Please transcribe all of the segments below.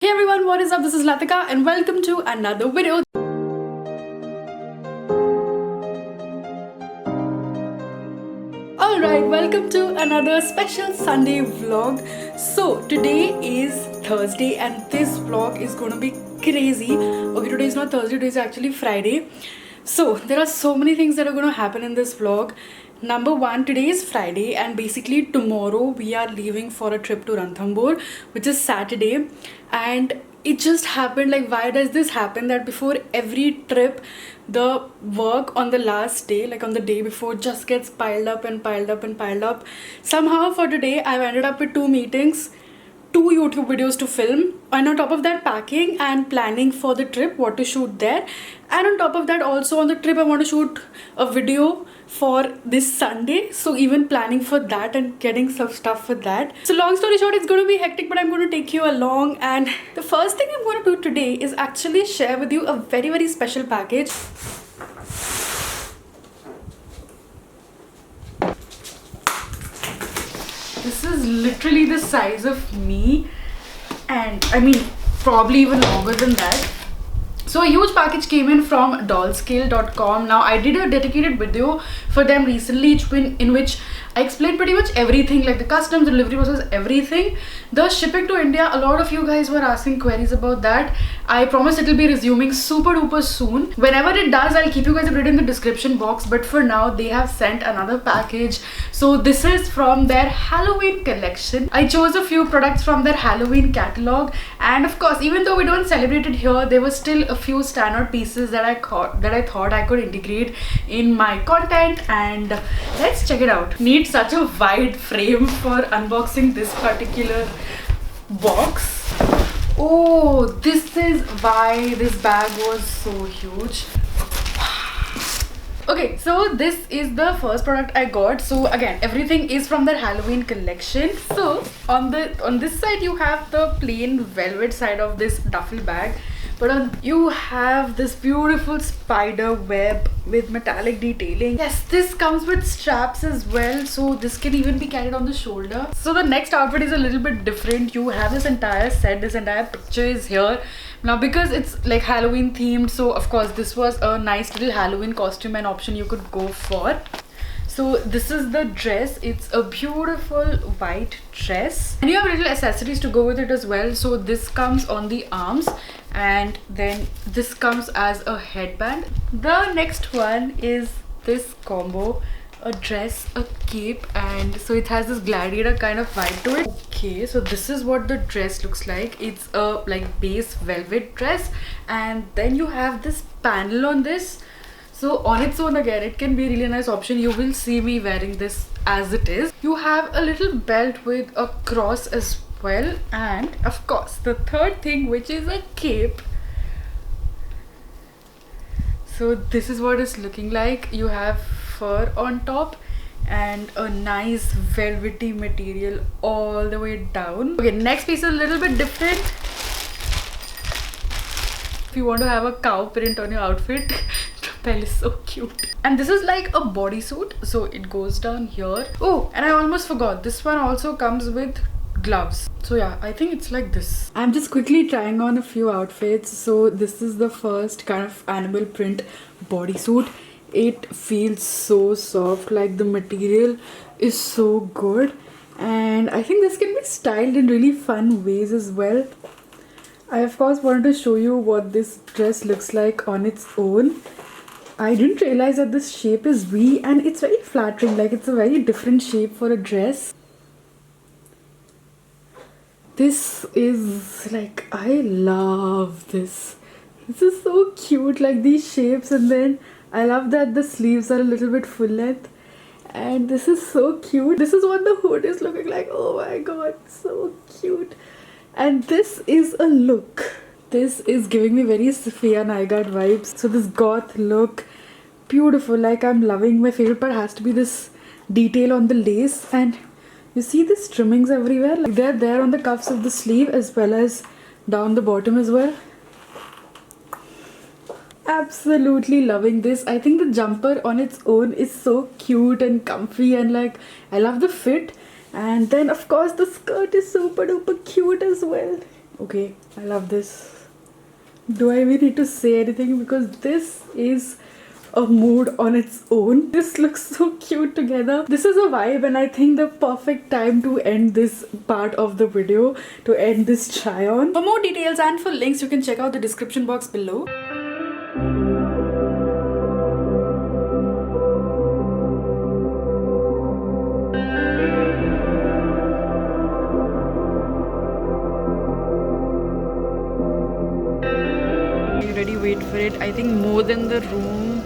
Hey everyone, what is up? This is Latika and welcome to another video. Alright, welcome to another special Sunday vlog. So today is Thursday and this vlog is gonna be crazy. Okay, today is not Thursday, today is actually Friday. So there are so many things that are gonna happen in this vlog. Number one, today is Friday and basically tomorrow we are leaving for a trip to Ranthambore, which is Saturday. And it just happened, like why does this happen, that before every trip the work on the last day, like on the day before, just gets piled up and piled up and piled up. Somehow for today I've ended up with 2 meetings, 2 YouTube videos to film, and on top of that packing and planning for the trip, what to shoot there. And on top of that also on the trip I want to shoot a video for this Sunday, so even planning for that and getting some stuff for that. So long story short, it's going to be hectic, but I'm going to take you along. And the first thing I'm going to do today is actually share with you a very special package. This is literally the size of me, and I mean probably even longer than that. So a huge package came in from dollscale.com. Now I did a dedicated video for them recently in which I explained pretty much everything, like the customs, the delivery process, everything. The shipping to India, a lot of you guys were asking queries about that. I promise it will be resuming super duper soon. Whenever it does, I'll keep you guys updated in the description box, but for now they have sent another package. So this is from their Halloween collection. I chose a few products from their Halloween catalog, and of course, even though we don't celebrate it here, there were still a few standout pieces that I thought I could integrate in my content, and let's check it out. Need such a wide frame for unboxing this particular box. Oh, this is why this bag was so huge. Okay, so this is the first product I got. So again, everything is from their Halloween collection. So on this side you have the plain velvet side of this duffel bag, but you have this beautiful spider web with metallic detailing. Yes, this comes with straps as well, so this can even be carried on the shoulder. So the next outfit is a little bit different. You have this entire set, this entire picture is here. Now because it's like Halloween themed, so of course this was a nice little Halloween costume and option you could go for. So this is the dress. It's a beautiful white dress and you have little accessories to go with it as well. So this comes on the arms and then this comes as a headband. The next one is this combo, a dress, a cape, and so it has this gladiator kind of vibe to it. Okay, so this is what the dress looks like. It's a like base velvet dress, and then you have this panel on this. So on its own, again, it can be a really nice option. You will see me wearing this as it is. You have a little belt with a cross as well, and of course the third thing, which is a cape. So this is what it's looking like. You have fur on top and a nice velvety material all the way down. Okay, next piece is a little bit different. If you want to have a cow print on your outfit, Belle is so cute. And this is like a bodysuit, so it goes down here. Oh, and I almost forgot, this one also comes with gloves. So yeah, I think it's like this. I'm just quickly trying on a few outfits. So this is the first kind of animal print bodysuit. It feels so soft, like the material is so good, and I think this can be styled in really fun ways as well. I of course wanted to show you what this dress looks like on its own. I didn't realize that this shape is V, and it's very flattering, like it's a very different shape for a dress. This is like, I love this. This is so cute, like these shapes, and then I love that the sleeves are a little bit full length, and this is so cute. This is what the hood is looking like. Oh my god, so cute. And this is a look. This is giving me very Sophia Nygaard vibes. So this goth look, beautiful, like I'm loving. My favorite part has to be this detail on the lace, and you see the trimmings everywhere, like they're there on the cuffs of the sleeve as well as down the bottom as well. Absolutely loving this. I think the jumper on its own is so cute and comfy, and like I love the fit. And then of course the skirt is super duper cute as well. Okay, I love this. Do I even need to say anything? Because this is a mood on its own. This looks so cute together. This is a vibe, and I think the perfect time to end this part of the video, to end this try on. For more details and for links, you can check out the description box below. Wait for it. I think more than the room,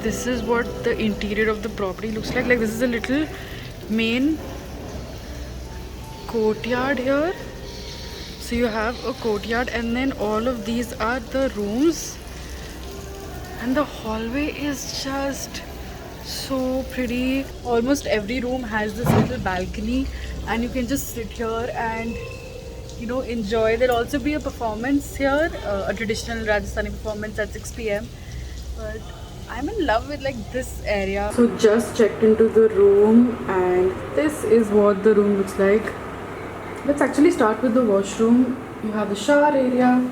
this is what the interior of the property looks like. Like, this is a little main courtyard here. So you have a courtyard, and then all of these are the rooms, and the hallway is just so pretty. Almost every room has this little balcony, and you can just sit here and, you know, enjoy. There'll also be a performance here, a traditional Rajasthani performance at 6 p.m. But I'm in love with like this area. So just checked into the room, and this is what the room looks like. Let's actually start with the washroom. You have the shower area,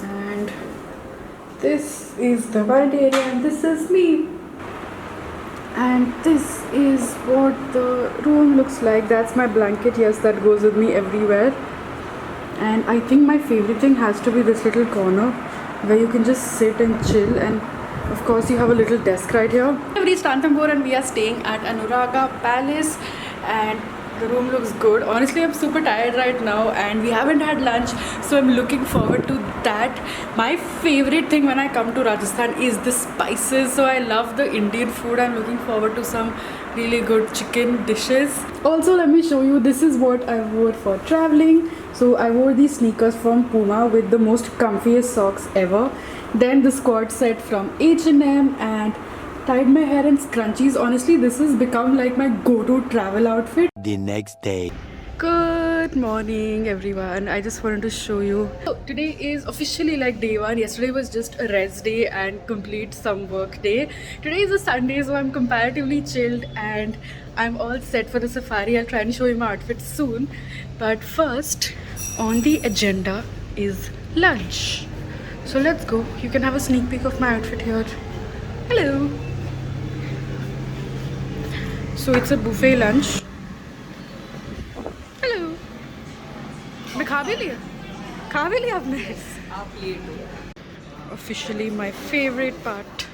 and this is the vanity area, and this is me. And this is what the room looks like. That's my blanket. Yes, that goes with me everywhere. And I think my favorite thing has to be this little corner where you can just sit and chill, and of course you have a little desk right here. We've reached Ranthambore and we are staying at Anuraga Palace, and the room looks good. Honestly, I'm super tired right now and we haven't had lunch, so I'm looking forward to that. My favorite thing when I come to Rajasthan is the spices, so I love the Indian food. I'm looking forward to some really good chicken dishes. Also, let me show you, this is what I wore for traveling. So I wore these sneakers from Puma with the most comfiest socks ever. Then the squat set from H&M, and tied my hair in scrunchies. Honestly, this has become like my go-to travel outfit. The next day. Good morning everyone. I just wanted to show you. So today is officially like day one. Yesterday was just a rest day and complete some work day. Today is a Sunday, so I'm comparatively chilled and I'm all set for the safari. I'll try and show you my outfit soon. But first, on the agenda is lunch. So let's go. You can have a sneak peek of my outfit here. Hello. So it's a buffet lunch. Hello. मैं खा भी लिया आपने? Officially my favorite part.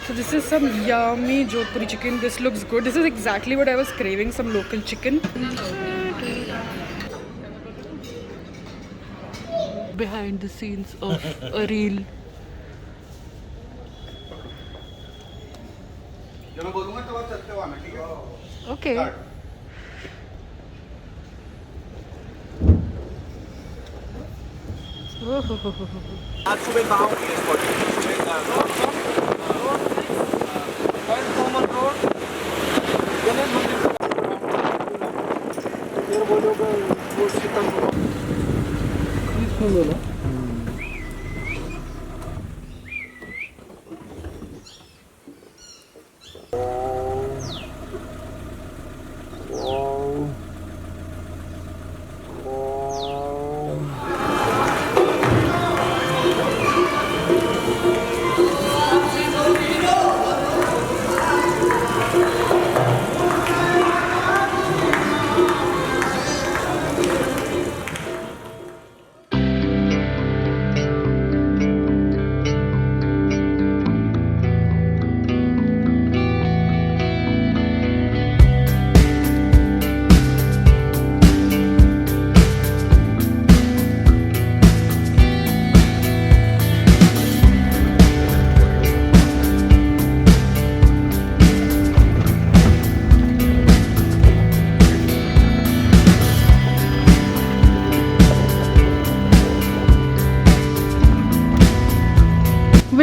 So this is some yummy Jodhpuri chicken. This looks good. This is exactly what I was craving, some local chicken. Behind the scenes of a reel. Okay. आज सुबह कहाँ होगी ये spot? Common road Ganesh मंदिर फिर बोलोगे वो शीतल इसमें बोलो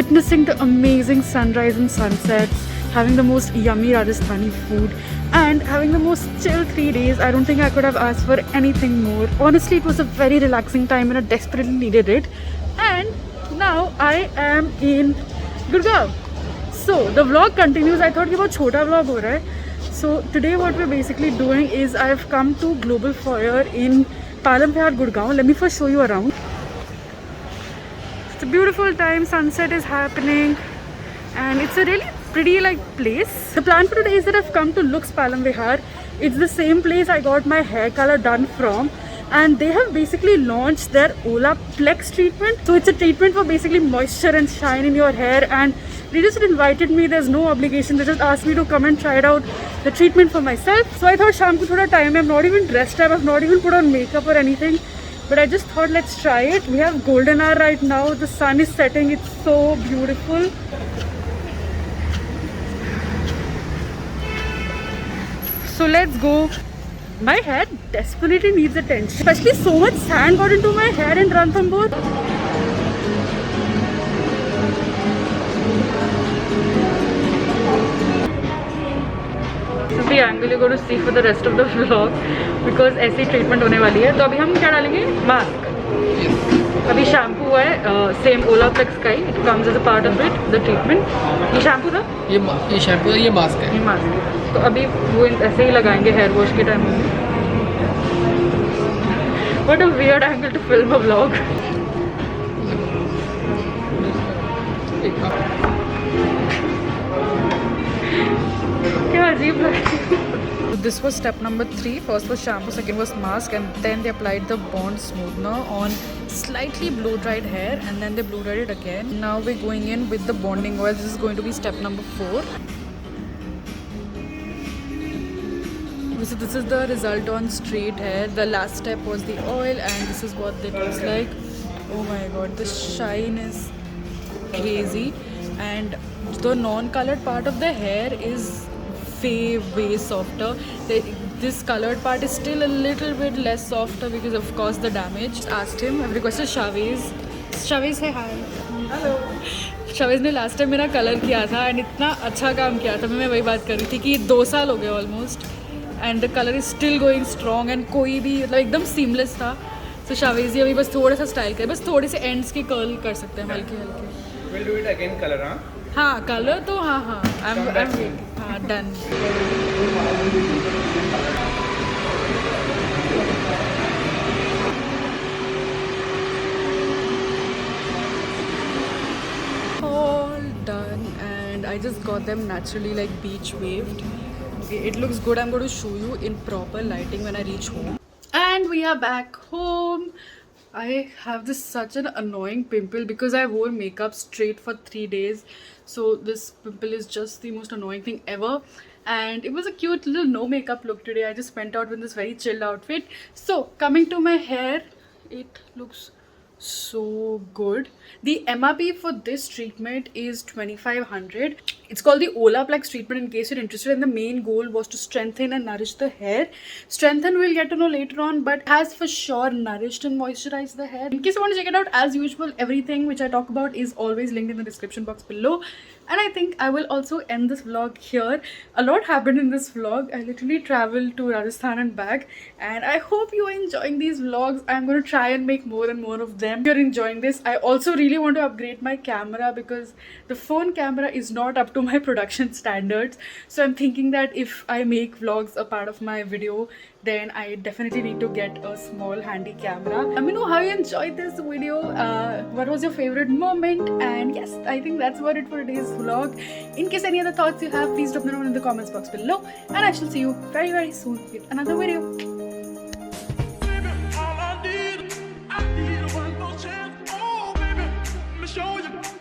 witnessing the amazing sunrise and sunsets, having the most yummy Rajasthani food, and having the most chill 3 days. I don't think I could have asked for anything more. Honestly, it was a very relaxing time and I desperately needed it. And now I am in Gurgaon. So the vlog continues. I thought it was a short vlog. So today what we're basically doing is I've come to Global Foyer in Palam, Gurgaon. Let me first show you around. It's a beautiful time, sunset is happening and it's a really pretty place. The plan for today is that I've come to Lux Palam Vihar. It's the same place I got my hair color done from, and they have basically launched their Olaplex treatment. So it's a treatment for basically moisture and shine in your hair, and they just invited me. There's no obligation. They just asked me to come and try it out, the treatment for myself. So I thought sham ko thoda time hai. I'm not even dressed up. I've not even put on makeup or anything. But I just thought let's try it. We have golden hour right now. The sun is setting. It's so beautiful. So let's go. My hair desperately needs attention. Especially so much sand got into my hair in Ranthambore. This is the angle you're going to see for the rest of the vlog because ऐसी treatment होने वाली है. तो अभी हम क्या डालेंगे? Mask. अभी shampoo हुआ है same Olaplex का ही. It comes as a part of it. The treatment. ये shampoo था? ये shampoo है, ये mask है. ये mask है. तो अभी वो ऐसे ही लगाएंगे hair wash के time में. What a weird angle to film a vlog. क्या अजीब लगा. This was step number 3. First was shampoo, second was mask, and then they applied the bond smoothener on slightly blow dried hair, and then they blow dried it again. Now we're going in with the bonding oil. This is going to be step number 4. So this is the result on straight hair. The last step was the oil, and this is what it looks like. Oh my god, the shine is crazy, and the non-colored part of the hair is way softer. This colored part is still a little bit less softer because of course the damage. Just asked him. I've requested Shaviz. Shaviz, say hi. Hello. Shaviz ने last time मेरा colour किया था and इतना अच्छा काम किया था. मैं वही बात कर रही थी कि 2 साल हो गए almost. And the color is still going strong and कोई भी मतलब एकदम seamless था. So Shaviz अभी बस थोड़ा सा स्टाइल कर, बस थोड़े से ends के कर्ल कर सकते हैं हल्के हल्के. We'll do it again color, huh? हाँ कलर तो हाँ I'm हाँ done. All done, and I just got them naturally like beach waved. Okay, it looks good. I'm going to show you in proper lighting when I reach home. And we are back home. I have this such an annoying pimple because I wore makeup straight for 3 days. So this pimple is just the most annoying thing ever. And it was a cute little no makeup look today. I just went out with this very chilled outfit. So coming to my hair, it looks so good. The MRP for this treatment is 2500. It's called the Olaplex treatment in case you're interested, and the main goal was to strengthen and nourish the hair. Strengthen we'll get to know later on, but has for sure nourished and moisturized the hair. In case you want to check it out, as usual, everything which I talk about is always linked in the description box below. And I think I will also end this vlog here. A lot happened in this vlog. I literally traveled to Rajasthan and back, and I hope you are enjoying these vlogs. I'm going to try and make more and more of them. If you're enjoying this, I also really want to upgrade my camera because the phone camera is not up to my production standards. So I'm thinking that if I make vlogs a part of my video, then I definitely need to get a small handy camera. Let me know how you enjoyed this video. What was your favorite moment? And yes, I think that's about it for today's vlog. In case any other thoughts you have, please drop them down in the comments box below, and I shall see you very soon with another video. I need one more chance. Oh, baby, let me show you.